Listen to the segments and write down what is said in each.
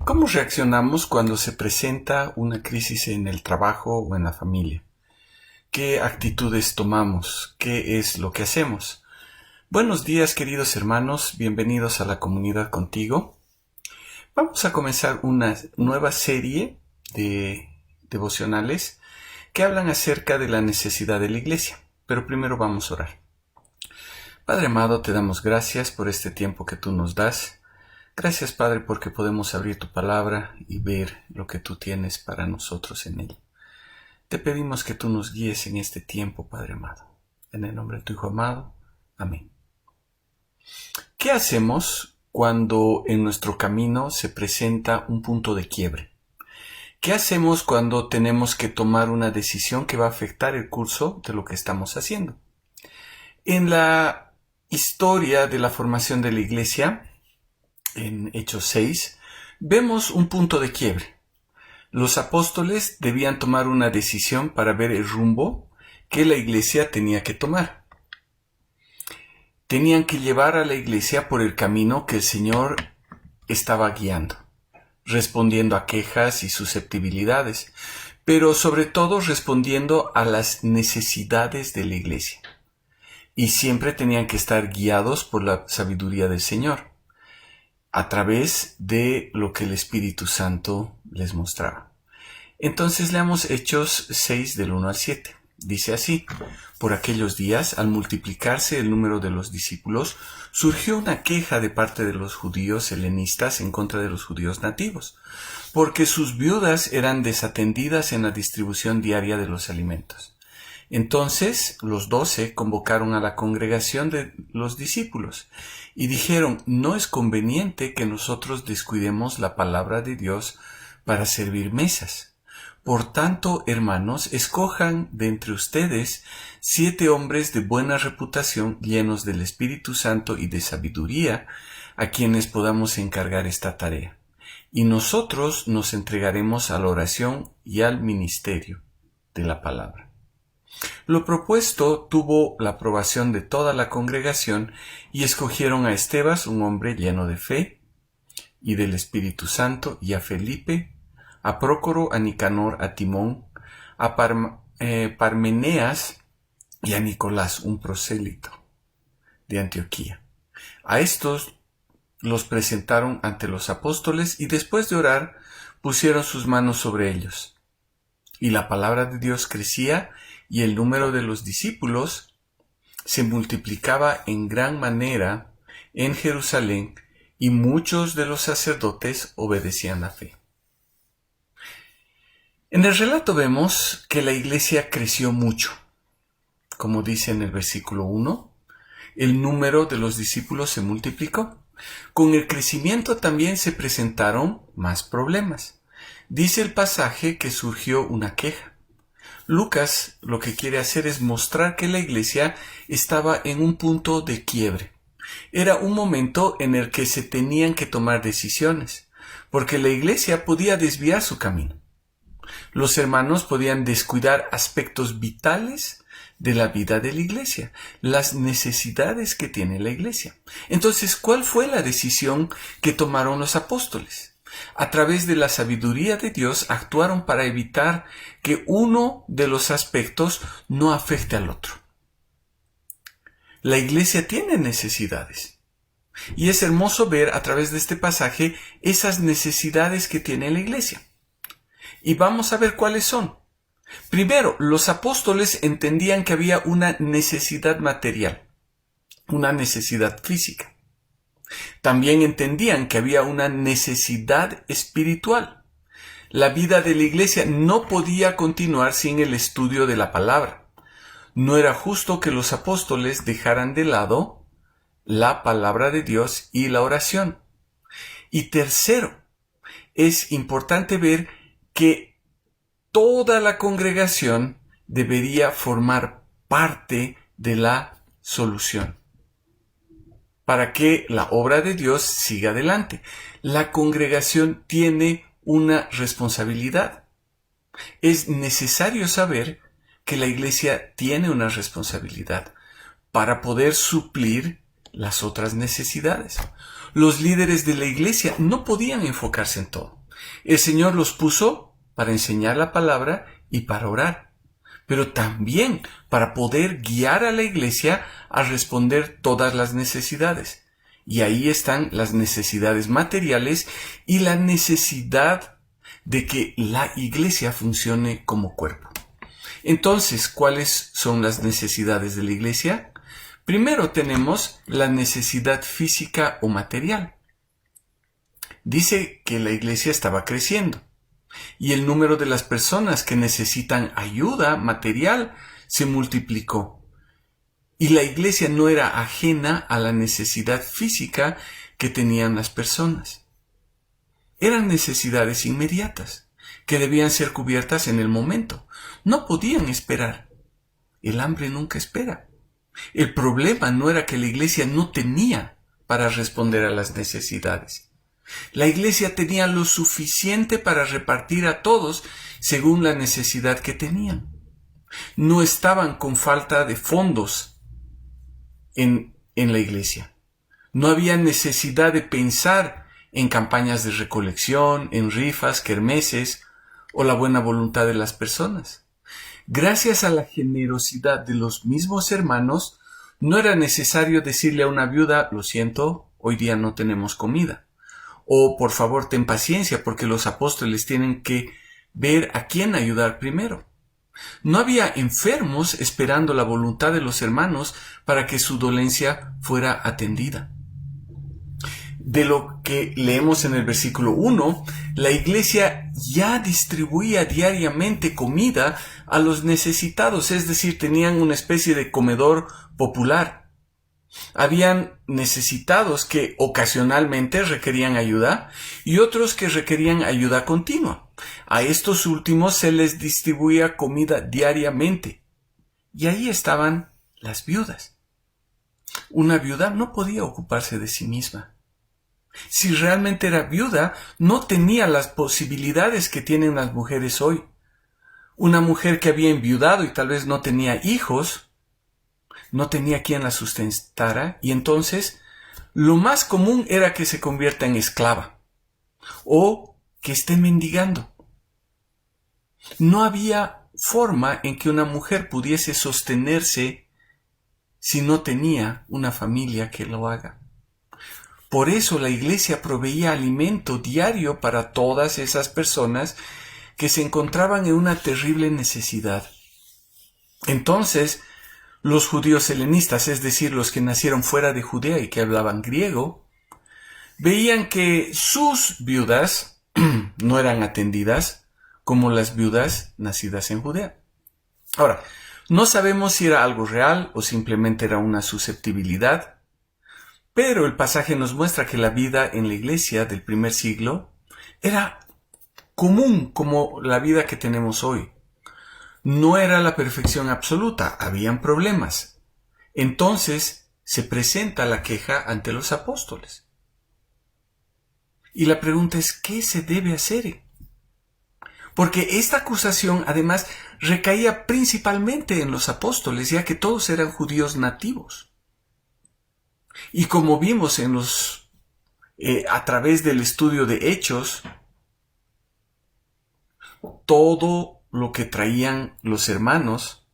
¿Cómo reaccionamos cuando se presenta una crisis en el trabajo o en la familia? ¿Qué actitudes tomamos? ¿Qué es lo que hacemos? Buenos días, queridos hermanos, bienvenidos a la comunidad contigo. Vamos a comenzar una nueva serie de devocionales que hablan acerca de la necesidad de la iglesia. Pero primero vamos a orar. Padre amado, te damos gracias por este tiempo que tú nos das. Gracias, Padre, porque podemos abrir tu palabra y ver lo que tú tienes para nosotros en ella. Te pedimos que tú nos guíes en este tiempo, Padre amado. En el nombre de tu Hijo amado. Amén. ¿Qué hacemos cuando en nuestro camino se presenta un punto de quiebre? ¿Qué hacemos cuando tenemos que tomar una decisión que va a afectar el curso de lo que estamos haciendo? En la historia de la formación de la iglesia, en Hechos 6, vemos un punto de quiebre. Los apóstoles debían tomar una decisión para ver el rumbo que la iglesia tenía que tomar. Tenían que llevar a la iglesia por el camino que el Señor estaba guiando, respondiendo a quejas y susceptibilidades, pero sobre todo respondiendo a las necesidades de la iglesia. Y siempre tenían que estar guiados por la sabiduría del Señor, a través de lo que el Espíritu Santo les mostraba. Entonces leamos Hechos 6 del 1 al 7. Dice así: por aquellos días, al multiplicarse el número de los discípulos, surgió una queja de parte de los judíos helenistas en contra de los judíos nativos, porque sus viudas eran desatendidas en la distribución diaria de los alimentos. Entonces los 12 convocaron a la congregación de los discípulos y dijeron: no es conveniente que nosotros descuidemos la palabra de Dios para servir mesas. Por tanto, hermanos, escojan de entre ustedes 7 hombres de buena reputación, llenos del Espíritu Santo y de sabiduría, a quienes podamos encargar esta tarea. Y nosotros nos entregaremos a la oración y al ministerio de la palabra. Lo propuesto tuvo la aprobación de toda la congregación y escogieron a Estebas, un hombre lleno de fe y del Espíritu Santo, y a Felipe, a Prócoro, a Nicanor, a Timón, a Parmeneas y a Nicolás, un prosélito de Antioquía. A estos los presentaron ante los apóstoles y después de orar pusieron sus manos sobre ellos. Y la palabra de Dios crecía y el número de los discípulos se multiplicaba en gran manera en Jerusalén, y muchos de los sacerdotes obedecían la fe. En el relato vemos que la iglesia creció mucho. Como dice en el versículo 1, el número de los discípulos se multiplicó. Con el crecimiento también se presentaron más problemas. Dice el pasaje que surgió una queja. Lucas lo que quiere hacer es mostrar que la iglesia estaba en un punto de quiebre. Era un momento en el que se tenían que tomar decisiones, porque la iglesia podía desviar su camino. Los hermanos podían descuidar aspectos vitales de la vida de la iglesia, las necesidades que tiene la iglesia. Entonces, ¿cuál fue la decisión que tomaron los apóstoles? A través de la sabiduría de Dios actuaron para evitar que uno de los aspectos no afecte al otro. La iglesia tiene necesidades. Y es hermoso ver a través de este pasaje esas necesidades que tiene la iglesia. Y vamos a ver cuáles son. Primero, los apóstoles entendían que había una necesidad material, una necesidad física. También entendían que había una necesidad espiritual. La vida de la iglesia no podía continuar sin el estudio de la palabra. No era justo que los apóstoles dejaran de lado la palabra de Dios y la oración. Y tercero, es importante ver que toda la congregación debería formar parte de la solución para que la obra de Dios siga adelante. La congregación tiene una responsabilidad. Es necesario saber que la iglesia tiene una responsabilidad para poder suplir las otras necesidades. Los líderes de la iglesia no podían enfocarse en todo. El Señor los puso para enseñar la palabra y para orar, pero también para poder guiar a la iglesia a responder todas las necesidades. Y ahí están las necesidades materiales y la necesidad de que la iglesia funcione como cuerpo. Entonces, ¿cuáles son las necesidades de la iglesia? Primero tenemos la necesidad física o material. Dice que la iglesia estaba creciendo y el número de las personas que necesitan ayuda material se multiplicó. Y la iglesia no era ajena a la necesidad física que tenían las personas. Eran necesidades inmediatas, que debían ser cubiertas en el momento. No podían esperar. El hambre nunca espera. El problema no era que la iglesia no tenía para responder a las necesidades. La iglesia tenía lo suficiente para repartir a todos según la necesidad que tenían. No estaban con falta de fondos en la iglesia. No había necesidad de pensar en campañas de recolección, en rifas, kermeses o la buena voluntad de las personas. Gracias a la generosidad de los mismos hermanos, no era necesario decirle a una viuda, lo siento, hoy día no tenemos comida. O por favor, ten paciencia porque los apóstoles tienen que ver a quién ayudar primero. No había enfermos esperando la voluntad de los hermanos para que su dolencia fuera atendida. De lo que leemos en el versículo 1, la iglesia ya distribuía diariamente comida a los necesitados, es decir, tenían una especie de comedor popular. Habían necesitados que ocasionalmente requerían ayuda y otros que requerían ayuda continua. A estos últimos se les distribuía comida diariamente. Y ahí estaban las viudas. Una viuda no podía ocuparse de sí misma. Si realmente era viuda, no tenía las posibilidades que tienen las mujeres hoy. Una mujer que había enviudado y tal vez no tenía hijos, no tenía quien la sustentara, y entonces lo más común era que se convierta en esclava o que esté mendigando. No había forma en que una mujer pudiese sostenerse si no tenía una familia que lo haga. Por eso la iglesia proveía alimento diario para todas esas personas que se encontraban en una terrible necesidad. Entonces, los judíos helenistas, es decir, los que nacieron fuera de Judea y que hablaban griego, veían que sus viudas no eran atendidas como las viudas nacidas en Judea. Ahora, no sabemos si era algo real o simplemente era una susceptibilidad, pero el pasaje nos muestra que la vida en la iglesia del primer siglo era común como la vida que tenemos hoy. No era la perfección absoluta, habían problemas. Entonces se presenta la queja ante los apóstoles. Y la pregunta es, ¿qué se debe hacer? Porque esta acusación además recaía principalmente en los apóstoles, ya que todos eran judíos nativos. Y como vimos a través del estudio de Hechos, todo lo que traían los hermanos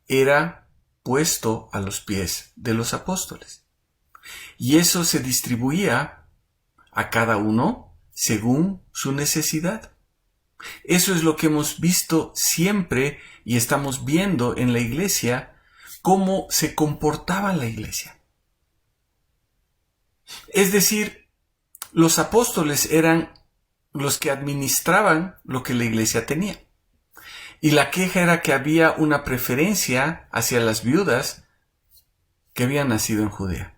era puesto a los pies de los apóstoles. Y eso se distribuía a cada uno según su necesidad. Eso es lo que hemos visto siempre y estamos viendo en la iglesia, cómo se comportaba la iglesia. Es decir, los apóstoles eran los que administraban lo que la iglesia tenía. Y la queja era que había una preferencia hacia las viudas que habían nacido en Judea.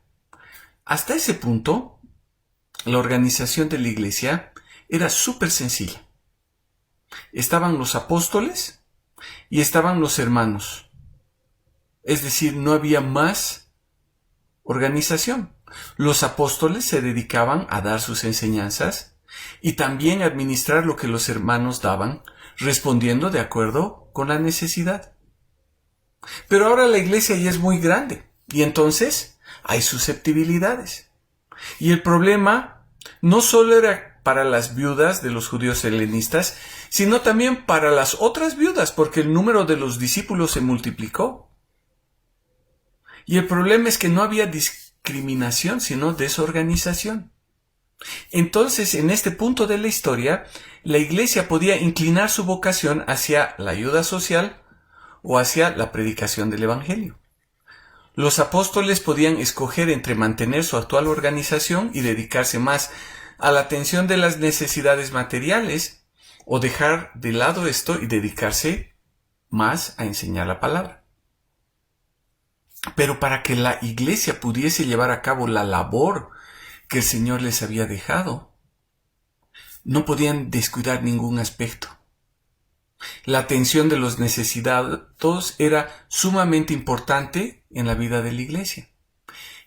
Hasta ese punto, la organización de la iglesia era súper sencilla. Estaban los apóstoles y estaban los hermanos. Es decir, no había más organización. Los apóstoles se dedicaban a dar sus enseñanzas y también a administrar lo que los hermanos daban, respondiendo de acuerdo con la necesidad. Pero ahora la iglesia ya es muy grande y entonces hay susceptibilidades. Y el problema no solo era para las viudas de los judíos helenistas, sino también para las otras viudas, porque el número de los discípulos se multiplicó. Y el problema es que no había discriminación, sino desorganización. Entonces, en este punto de la historia, la iglesia podía inclinar su vocación hacia la ayuda social o hacia la predicación del evangelio. Los apóstoles podían escoger entre mantener su actual organización y dedicarse más a la atención de las necesidades materiales, o dejar de lado esto y dedicarse más a enseñar la palabra. Pero para que la iglesia pudiese llevar a cabo la labor que el Señor les había dejado, no podían descuidar ningún aspecto. La atención de los necesitados era sumamente importante en la vida de la iglesia.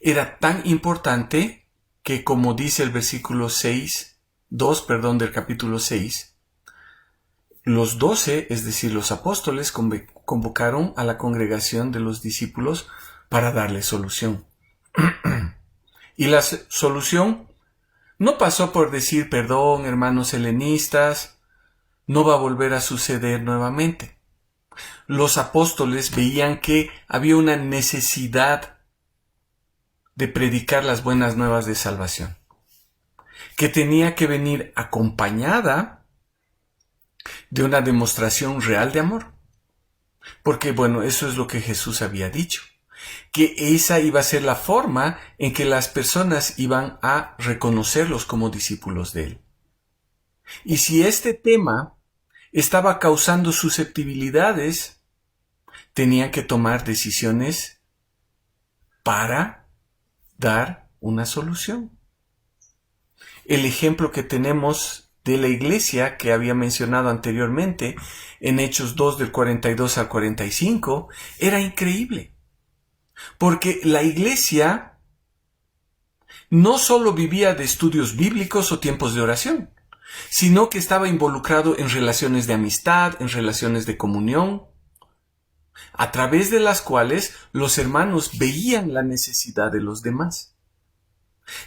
Era tan importante que, como dice el versículo 2 del capítulo 6, los 12, es decir, los apóstoles, convocaron a la congregación de los discípulos para darle solución. Y la solución no pasó por decir: perdón, hermanos helenistas, no va a volver a suceder nuevamente. Los apóstoles veían que había una necesidad de predicar las buenas nuevas de salvación, que tenía que venir acompañada de una demostración real de amor. Porque, bueno, eso es lo que Jesús había dicho, que esa iba a ser la forma en que las personas iban a reconocerlos como discípulos de Él. Y si este tema estaba causando susceptibilidades, tenían que tomar decisiones para dar una solución. El ejemplo que tenemos de la iglesia que había mencionado anteriormente, en Hechos 2 del 42 al 45, era increíble. Porque la iglesia no solo vivía de estudios bíblicos o tiempos de oración, sino que estaba involucrado en relaciones de amistad, en relaciones de comunión, a través de las cuales los hermanos veían la necesidad de los demás.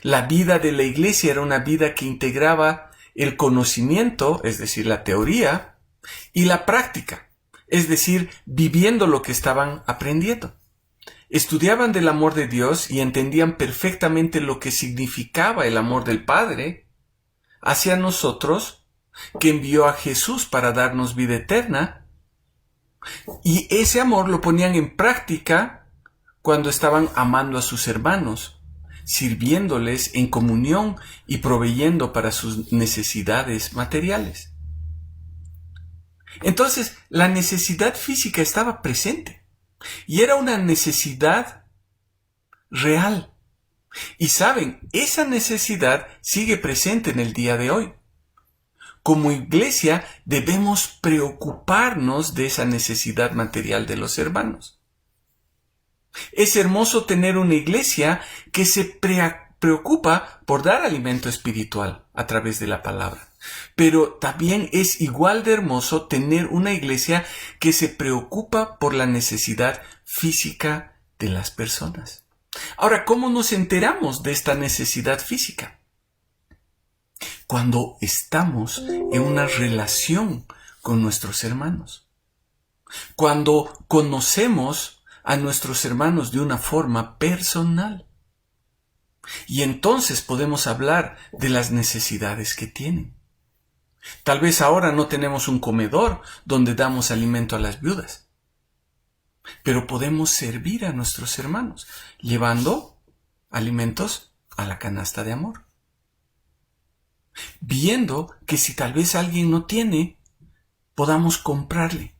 La vida de la iglesia era una vida que integraba el conocimiento, es decir, la teoría, y la práctica, es decir, viviendo lo que estaban aprendiendo. Estudiaban del amor de Dios y entendían perfectamente lo que significaba el amor del Padre hacia nosotros, que envió a Jesús para darnos vida eterna, y ese amor lo ponían en práctica cuando estaban amando a sus hermanos, sirviéndoles en comunión y proveyendo para sus necesidades materiales. Entonces, la necesidad física estaba presente y era una necesidad real. Y saben, esa necesidad sigue presente en el día de hoy. Como iglesia debemos preocuparnos de esa necesidad material de los hermanos. Es hermoso tener una iglesia que se preocupa por dar alimento espiritual a través de la palabra. Pero también es igual de hermoso tener una iglesia que se preocupa por la necesidad física de las personas. Ahora, ¿cómo nos enteramos de esta necesidad física? Cuando estamos en una relación con nuestros hermanos. Cuando conocemos a nuestros hermanos de una forma personal. Y entonces podemos hablar de las necesidades que tienen. Tal vez ahora no tenemos un comedor donde damos alimento a las viudas, pero podemos servir a nuestros hermanos, llevando alimentos a la canasta de amor. Viendo que si tal vez alguien no tiene, podamos comprarle.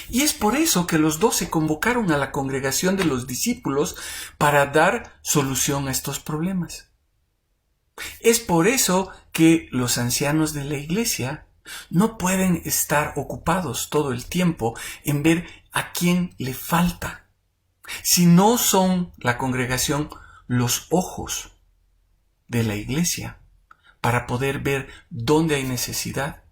Y es por eso que los 12 convocaron a la congregación de los discípulos para dar solución a estos problemas. Es por eso que los ancianos de la iglesia no pueden estar ocupados todo el tiempo en ver a quién le falta, si no son la congregación los ojos de la iglesia para poder ver dónde hay necesidad.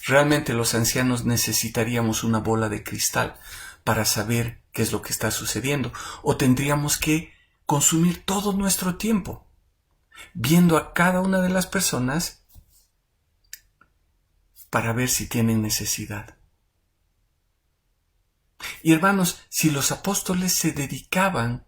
Realmente los ancianos necesitaríamos una bola de cristal para saber qué es lo que está sucediendo, o tendríamos que consumir todo nuestro tiempo viendo a cada una de las personas para ver si tienen necesidad. Y hermanos, si los apóstoles se dedicaban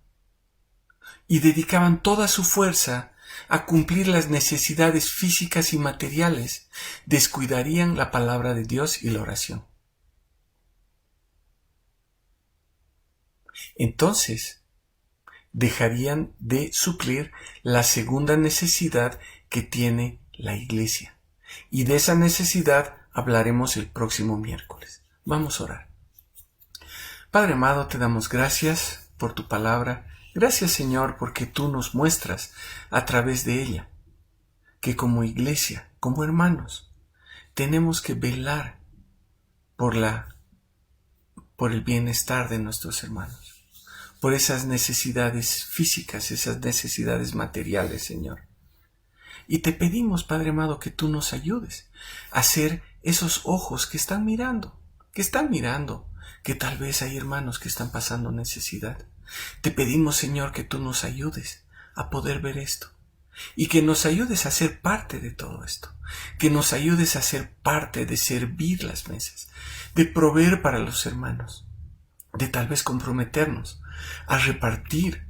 toda su fuerza a cumplir las necesidades físicas y materiales, descuidarían la palabra de Dios y la oración. Entonces, dejarían de suplir la segunda necesidad que tiene la iglesia. Y de esa necesidad hablaremos el próximo miércoles. Vamos a orar. Padre amado, te damos gracias por tu palabra. Gracias, Señor, porque tú nos muestras a través de ella que como iglesia, como hermanos, tenemos que velar por el bienestar de nuestros hermanos, por esas necesidades físicas, esas necesidades materiales, Señor. Y te pedimos, Padre amado, que tú nos ayudes a ser esos ojos que están mirando, que tal vez hay hermanos que están pasando necesidad. Te pedimos, Señor, que tú nos ayudes a poder ver esto y que nos ayudes a ser parte de todo esto, que nos ayudes a ser parte de servir las mesas, de proveer para los hermanos, de tal vez comprometernos a repartir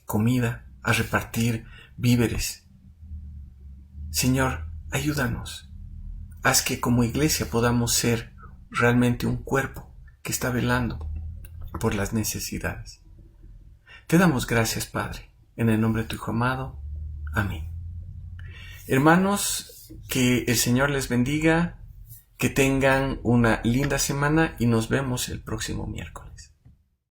comida, a repartir víveres. Señor, ayúdanos. Haz que como iglesia podamos ser realmente un cuerpo que está velando por las necesidades. Te damos gracias, Padre, en el nombre de tu Hijo amado. Amén. Hermanos, que el Señor les bendiga, que tengan una linda semana y nos vemos el próximo miércoles.